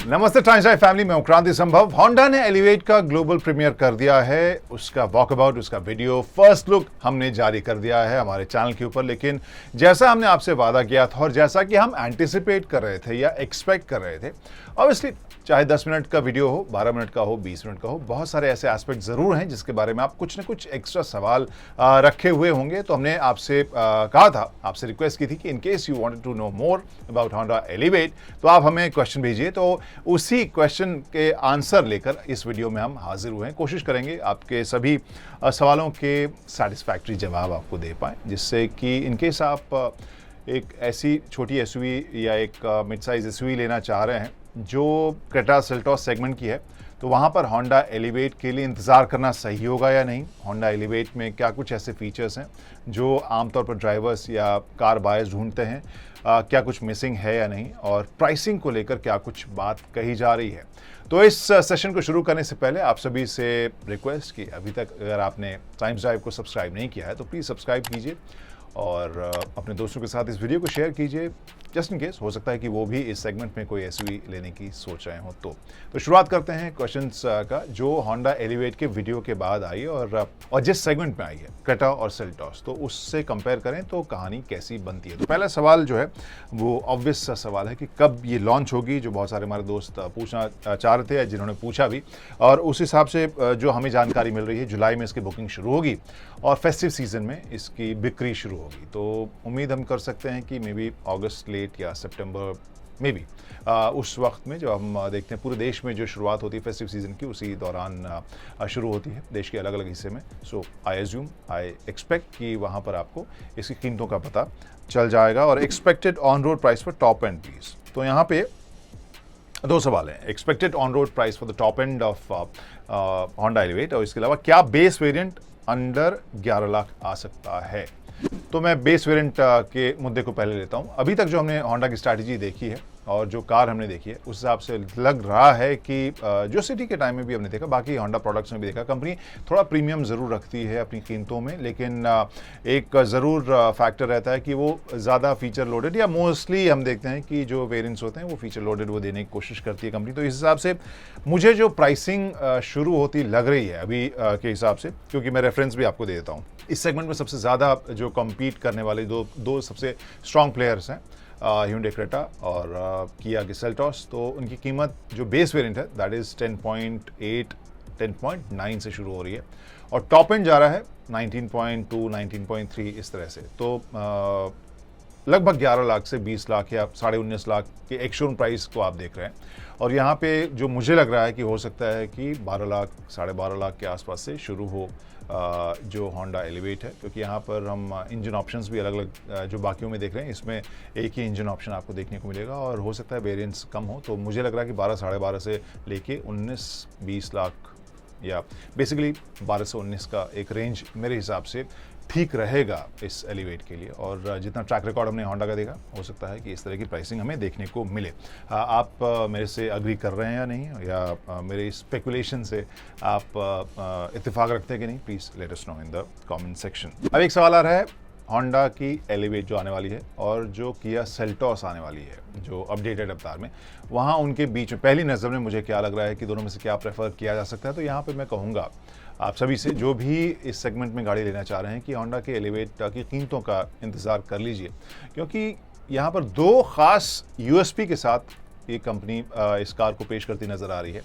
नमस्ते translate family में क्रांति संभव। होंडा ने एलिवेट का ग्लोबल प्रीमियर कर दिया है। उसका वॉकअबाउट, उसका वीडियो, फर्स्ट लुक हमने जारी कर दिया है हमारे चैनल के ऊपर। लेकिन जैसा हमने आपसे वादा किया था और जैसा कि हम एंटिसिपेट कर रहे थे या एक्सपेक्ट कर रहे थे, ऑब्वियसली चाहे 10 मिनट का वीडियो हो, 12 मिनट का हो, 20 मिनट का हो, बहुत सारे ऐसे एस्पेक्ट जरूर हैं जिसके बारे में आप कुछ ना कुछ एक्स्ट्रा सवाल रखे हुए होंगे। तो हमने आपसे कहा था, आपसे रिक्वेस्ट की थी कि in case you wanted to know more about Honda Elevate तो आप हमें क्वेश्चन भेजिए। तो उसी क्वेश्चन के आंसर लेकर इस वीडियो में हम हाजिर हुए हैं। कोशिश करेंगे आपके सभी सवालों के सेटिस्फैक्ट्री जवाब आपको दे पाएँ, जिससे कि इन केस आप एक ऐसी छोटी एसयूवी या एक मिड साइज एसयूवी लेना चाह रहे हैं जो क्रेटा सेल्टॉस सेगमेंट की है, तो वहाँ पर होंडा एलिवेट के लिए इंतज़ार करना सही होगा या नहीं। होंडा एलिवेट में क्या कुछ ऐसे फीचर्स हैं जो आमतौर पर ड्राइवर्स या कार बायर्स ढूंढते हैं, क्या कुछ मिसिंग है या नहीं, और प्राइसिंग को लेकर क्या कुछ बात कही जा रही है। तो इस सेशन को शुरू करने से पहले आप सभी से रिक्वेस्ट कि अभी तक अगर आपने टाइम्स ड्राइव को सब्सक्राइब नहीं किया है तो प्लीज़ सब्सक्राइब कीजिए और अपने दोस्तों के साथ इस वीडियो को शेयर कीजिए। जस्ट इन केस हो सकता है कि वो भी इस सेगमेंट में कोई एसयूवी लेने की सोच रहे हो। तो शुरुआत करते हैं क्वेश्चंस का जो होंडा एलिवेट के वीडियो के बाद आई और जिस सेगमेंट में आई है क्रेटा और सेल्टॉस, तो उससे कंपेयर करें तो कहानी कैसी बनती है। तो पहला सवाल जो है वो ऑब्वियस सा सवाल है कि कब ये लॉन्च होगी, जो बहुत सारे हमारे दोस्त पूछना चाह रहे थे या जिन्होंने पूछा भी, और उस हिसाब से जो हमें जानकारी मिल रही है जुलाई में इसकी बुकिंग शुरू होगी और फेस्टिव सीजन में इसकी बिक्री शुरू होगी। तो उम्मीद हम कर सकते हैं कि मे बी अगस्त लेट या सितंबर में भी उस वक्त में जो हम देखते हैं पूरे देश में जो शुरुआत होती है फेस्टिव सीजन की, उसी दौरान शुरू होती है देश के अलग अलग हिस्से में। सो आई एक्सपेक्ट कि वहाँ पर आपको इसकी कीमतों का पता चल जाएगा। और expected on road price for top and please, तो यहाँ पे दो सवाल हैं। Expected on road price for the top end of Honda elevate, और इसके अलावा क्या बेस वेरिएंट अंडर 11 लाख आ सकता है। तो मैं बेस वेरिएंट के मुद्दे को पहले लेता हूं। अभी तक जो हमने होंडा की स्ट्रैटेजी देखी है और जो कार हमने देखी है उस हिसाब से लग रहा है कि जो सिटी के टाइम में भी हमने देखा, बाकी होंडा प्रोडक्ट्स में भी देखा, कंपनी थोड़ा प्रीमियम ज़रूर रखती है अपनी कीमतों में, लेकिन एक ज़रूर फैक्टर रहता है कि वो ज़्यादा फीचर लोडेड, या मोस्टली हम देखते हैं कि जो वेरिएंट्स होते हैं वो फीचर लोडेड वो देने की कोशिश करती है कंपनी। तो इस हिसाब से मुझे जो प्राइसिंग शुरू होती लग रही है अभी के हिसाब से, क्योंकि मैं रेफरेंस भी आपको दे देता हूँ, इस सेगमेंट में सबसे ज़्यादा जो कम्पीट करने वाले दो सबसे स्ट्रॉन्ग प्लेयर्स हैं, Hyundai क्रेटा और किया की सेल्टॉस। तो उनकी कीमत जो बेस वेरिएंट है दैट इज़ 10.8 10.9 से शुरू हो रही है और टॉप एंड जा रहा है 19.2 19.3 इस तरह से। तो लगभग 11 लाख से 20 लाख या 19.5 लाख के एक शोरूम प्राइस को आप देख रहे हैं। और यहाँ पे जो मुझे लग रहा है कि हो सकता है कि 12 लाख 12.5 लाख के आसपास से शुरू हो जो होंडा एलिवेट है, क्योंकि यहाँ पर हम इंजन ऑप्शंस भी अलग अलग जो बाकियों में देख रहे हैं, इसमें एक ही इंजन ऑप्शन आपको देखने को मिलेगा और हो सकता है वेरिएंट्स कम हो। तो मुझे लग रहा है कि 12 12.5 से लेके 19-20 लाख या बेसिकली 12 से 19 का एक रेंज मेरे हिसाब से ठीक रहेगा इस एलिवेट के लिए। और जितना ट्रैक रिकॉर्ड हमने होंडा का देखा, हो सकता है कि इस तरह की प्राइसिंग हमें देखने को मिले। आप मेरे से अग्री कर रहे हैं या नहीं, या मेरे स्पेकुलेशन से आप इत्तेफाक रखते हैं कि नहीं, please let us know in the comment section. अब एक सवाल आ रहा है होंडा की एलिवेट जो आने वाली है और जो किया सेल्टॉस आने वाली है जो अपडेटेड अवतार में, वहाँ उनके बीच में पहली नज़र में मुझे क्या लग रहा है कि दोनों में से क्या प्रेफर किया जा सकता है। तो यहाँ पे मैं कहूँगा आप सभी से जो भी इस सेगमेंट में गाड़ी लेना चाह रहे हैं कि होंडा के एलिवेट की कीमतों का इंतज़ार कर लीजिए, क्योंकि यहाँ पर दो ख़ास यूएसपी के साथ ये कंपनी इस कार को पेश करती नज़र आ रही है।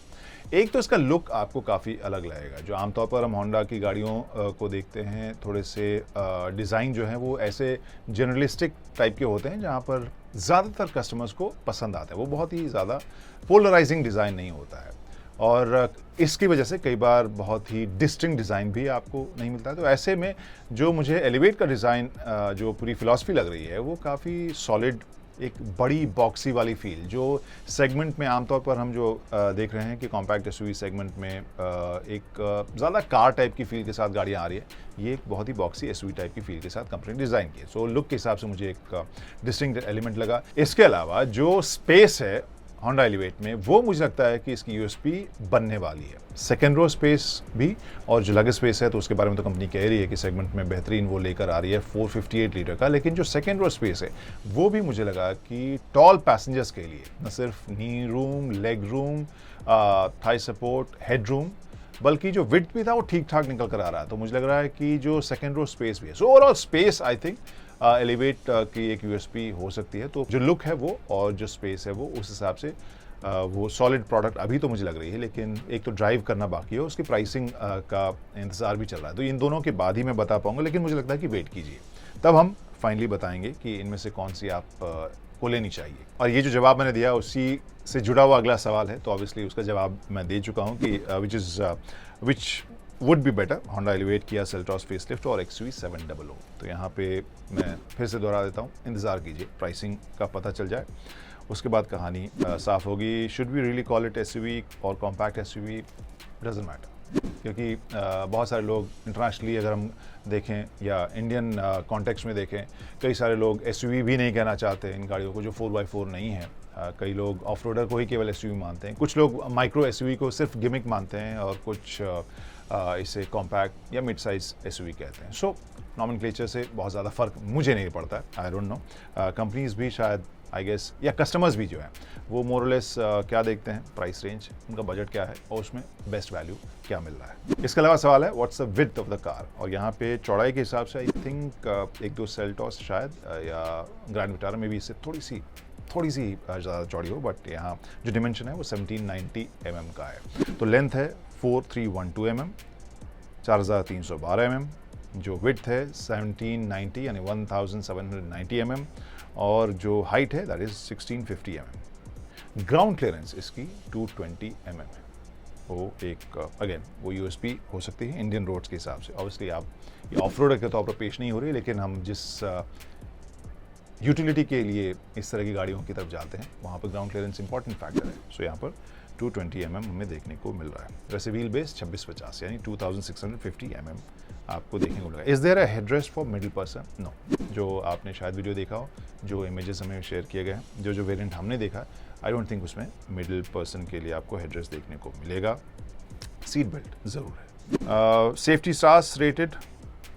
एक तो इसका लुक आपको काफ़ी अलग लगेगा। जो आमतौर पर हम होंडा की गाड़ियों को देखते हैं, थोड़े से डिज़ाइन जो हैं वो ऐसे जर्नलिस्टिक टाइप के होते हैं जहाँ पर ज़्यादातर कस्टमर्स को पसंद आता है। वो बहुत ही ज़्यादा पोलराइजिंग डिज़ाइन नहीं होता है और इसकी वजह से कई बार बहुत ही डिस्टिंक्ट डिज़ाइन भी आपको नहीं मिलता है। तो ऐसे में जो मुझे एलिवेट का डिज़ाइन जो पूरी फ़िलॉसफी लग रही है वो काफ़ी सॉलिड, एक बड़ी बॉक्सी वाली फील जो सेगमेंट में आमतौर पर हम जो देख रहे हैं कि कॉम्पैक्ट एसयूवी सेगमेंट में एक ज़्यादा कार टाइप की फील के साथ गाड़ियाँ आ रही है, ये एक बहुत ही बॉक्सी एसयूवी टाइप की फील के साथ कंपनी ने डिज़ाइन की है। सो लुक के हिसाब से मुझे एक डिस्टिंक्ट एलिमेंट लगा। इसके अलावा जो स्पेस है होंडा एलिवेट में, वो मुझे लगता है कि इसकी यूएसपी बनने वाली है। सेकेंड रो स्पेस भी, और जो लग स्पेस है तो उसके बारे में तो कंपनी कह रही है कि सेगमेंट में बेहतरीन वो लेकर आ रही है 458 लीटर का, लेकिन जो सेकेंड रो स्पेस है वो भी मुझे लगा कि टॉल पैसेंजर्स के लिए, न सिर्फ नी room, leg room, Thai support, head room, बल्कि जो विड्थ भी था वो ठीक ठाक निकल कर आ रहा है। तो मुझे लग रहा है कि जो सेकेंड रो स्पेस भी है, so overall space I think elevate की एक यूएसपी हो सकती है। तो जो लुक है वो और जो स्पेस है वो उस हिसाब से वो सॉलिड प्रोडक्ट अभी तो मुझे लग रही है, लेकिन एक तो ड्राइव करना बाकी है, उसकी प्राइसिंग का इंतजार भी चल रहा है। तो इन दोनों के बाद ही मैं बता पाऊंगा, लेकिन मुझे लगता है कि वेट कीजिए, तब हम फाइनली बताएंगे कि इनमें से कौन सी आप को लेनी चाहिए। और ये जो जवाब मैंने दिया उसी से जुड़ा हुआ अगला सवाल है, तो ऑब्वियसली उसका जवाब मैं दे चुका हूँ कि which would be better, Honda elevate, Kia Seltos facelift और XUV700। तो यहाँ पे मैं फिर से दोहरा देता हूँ, इंतज़ार कीजिए, प्राइसिंग का पता चल जाए, उसके बाद कहानी साफ होगी। Should we really call it SUV और कॉम्पैक्ट SUV, डजंट मैटर, क्योंकि बहुत सारे लोग इंटरनेशनली अगर हम देखें या इंडियन कॉन्टेक्स्ट में देखें, कई सारे लोग SUV भी नहीं कहना चाहते इन गाड़ियों को जो 4x4 नहीं है। कई लोग ऑफ रोडर को ही केवल SUV मानते हैं, कुछ लोग माइक्रो SUV को सिर्फ गिमिक मानते हैं, और कुछ इसे कॉम्पैक्ट या मिड साइज SUV कहते हैं। सो नॉमेनक्लेचर से बहुत ज़्यादा फ़र्क मुझे नहीं पड़ता है, आई डोंट नो। कंपनीज भी शायद, आई गेस, या कस्टमर्स भी जो हैं वो मोरलेस क्या देखते हैं, प्राइस रेंज, उनका बजट क्या है और उसमें बेस्ट वैल्यू क्या मिल रहा है। इसके अलावा सवाल है what's the width of the car, और यहाँ पे चौड़ाई के हिसाब से आई थिंक एक दो सेल्टॉस शायद या ग्रैंड विटारा में भी इससे थोड़ी सी ज़्यादा चौड़ी हो, बट यहाँ जो डिमेंशन है वो 1790 mm का है। तो लेंथ है 4312 mm, 4312 mm, जो विड्थ है 1790 यानी 1790 mm, और जो हाइट है that is 1650 mm। Ground clearance इसकी 220 mm है। वो एक अगेन वो यूएसपी हो सकती है इंडियन रोड्स के हिसाब से। ऑब्वियसली आप ये ऑफ रोड के तौर पर पेश नहीं हो रही, लेकिन हम जिस यूटिलिटी के लिए इस तरह की गाड़ियों की तरफ जाते हैं वहाँ पर ग्राउंड क्लियरेंस इंपॉर्टेंट फैक्टर है। सो यहाँ पर 220 mm हमें देखने को मिल रहा है। वैसे व्हील बेस 2650 यानी 2650 mm आपको देखने को मिलेगा। Is there a headrest for middle person? No. जो आपने शायद वीडियो देखा हो, जो इमेजेस हमें शेयर किए गए हैं, जो वेरिएंट हमने देखा, आई डोंट थिंक उसमें मिडिल पर्सन के लिए आपको हेडरेस्ट देखने को मिलेगा। सीट बेल्ट ज़रूर है। सेफ्टी स्टार्स रेटेड,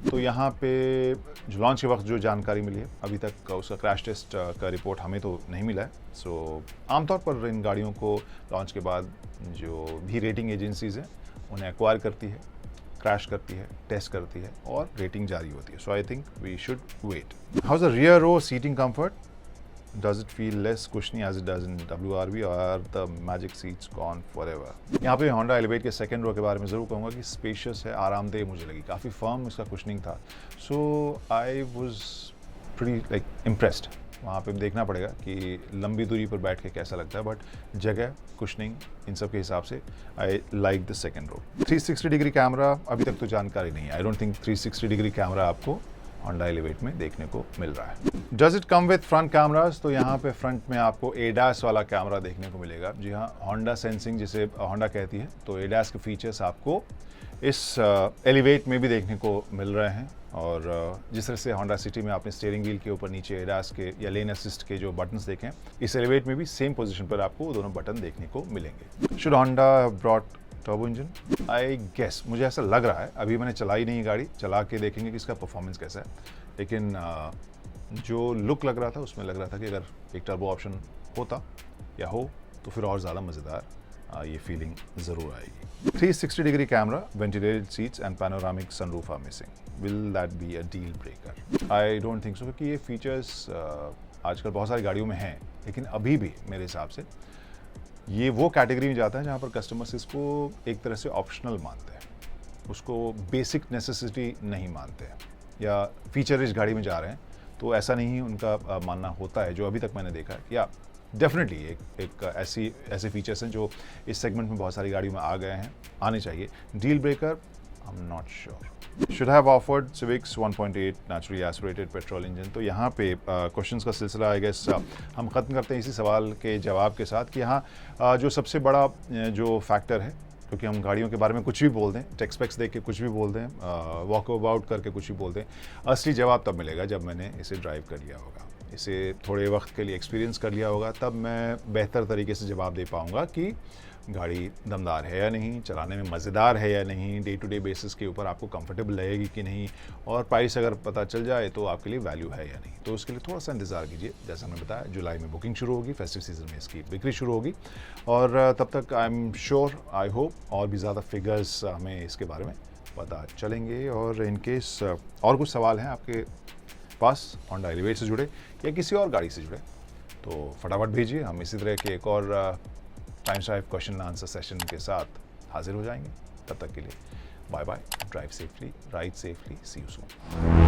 तो यहाँ पे जो लॉन्च के वक्त जो जानकारी मिली है अभी तक उसका क्रैश टेस्ट का रिपोर्ट हमें तो नहीं मिला है। सो आमतौर पर इन गाड़ियों को लॉन्च के बाद जो भी रेटिंग एजेंसीज हैं उन्हें एक्वायर करती है, क्रैश करती है, टेस्ट करती है और रेटिंग जारी होती है। So I think we should wait. How is the rear row seating comfort? Does it feel less cushiony as it does in WRV, or are the magic seats gone forever? यहाँ पे Honda elevate के second row के बारे में ज़रूर कहूँगा कि spacious है, आरामदेह मुझे लगी, काफ़ी फर्म इसका कुशनिंग था। So I was pretty like impressed. वहाँ पे देखना पड़ेगा कि लंबी दूरी पर बैठ के कैसा लगता है, बट जगह, कुशनिंग, इन सब के हिसाब से I like the second row. 360 degree camera अभी तक तो जानकारी नहीं है। I don't think 360 degree camera आपको होंडा एलिवेट में देखने को मिल रहा है। Does it come with front cameras? तो यहाँ पे फ्रंट में आपको ADAS वाला कैमरा देखने को मिलेगा। जी हाँ, होंडा सेंसिंग जिसे होंडा कहती है, तो ADAS के फीचर्स आपको इस एलिवेट में भी देखने को मिल रहे हैं। और जिस तरह से होंडा सिटी में आपने स्टीयरिंग व्हील के ऊपर नीचे ADAS के या लेन असिस्ट के जो बटन्स देखें, इस एलिवेट में भी सेम पोजीशन पर आपको दोनों बटन देखने को मिलेंगे। Should Honda brought turbo engine? I guess, मुझे ऐसा लग रहा है, अभी मैंने चलाई नहीं गाड़ी, चला के देखेंगे कि इसका परफॉर्मेंस कैसा है, लेकिन जो लुक लग रहा था उसमें लग रहा था कि अगर एक टर्बो ऑप्शन होता या हो तो फिर और ज़्यादा मज़ेदार ये फीलिंग ज़रूर आएगी। 360 degree camera, ventilated seats and panoramic sunroof are missing. Will that be a deal breaker? I don't think so, क्योंकि ये फीचर्स आजकल बहुत सारी गाड़ियों में हैं, लेकिन अभी भी मेरे हिसाब से ये वो कैटेगरी में जाता है जहाँ पर कस्टमर्स इसको एक तरह से ऑप्शनल मानते हैं, उसको बेसिक नेसेसिटी नहीं मानते हैं, या फीचर रिच गाड़ी में जा रहे हैं तो ऐसा नहीं उनका मानना होता है, जो अभी तक मैंने देखा है। या डेफिनेटली एक ऐसे फीचर्स हैं जो इस सेगमेंट में बहुत सारी गाड़ियों में आ गए हैं, आने चाहिए। Deal breaker, I am not sure. Should have offered civics 1.8 naturally aspirated petrol engine? तो यहाँ पे क्वेश्चंस का सिलसिला आई गेस हम ख़त्म करते हैं इसी सवाल के जवाब के साथ कि यहाँ जो सबसे बड़ा जो फैक्टर है, क्योंकि हम गाड़ियों के बारे में कुछ भी बोल दें, टेक स्पेक्स देख के कुछ भी बोल दें, वॉक अबाउट करके कुछ भी बोल दें, असली जवाब तब मिलेगा जब मैंने इसे ड्राइव कर लिया होगा। इसे थोड़े वक्त के लिए एक्सपीरियंस कर लिया होगा, तब मैं बेहतर तरीके से जवाब दे पाऊँगा कि गाड़ी दमदार है या नहीं, चलाने में मज़ेदार है या नहीं, डे टू डे बेसिस के ऊपर आपको कंफर्टेबल लगेगी कि नहीं, और प्राइस अगर पता चल जाए तो आपके लिए वैल्यू है या नहीं। तो उसके लिए थोड़ा सा इंतज़ार कीजिए। जैसा हमने बताया, जुलाई में बुकिंग शुरू होगी, फेस्टिव सीज़न में इसकी बिक्री शुरू होगी, और तब तक I am sure, I hope और भी ज़्यादा फिगर्स हमें इसके बारे में पता चलेंगे। और इनकेस और कुछ सवाल हैं आपके पास होंडा एलिवेट से जुड़े या किसी और गाड़ी से जुड़े, तो फटाफट भेजिए। हम इसी तरह के एक और Times live question answer session के साथ हाजिर हो जाएंगे। तब तक के लिए bye bye, drive safely, ride safely, see you soon.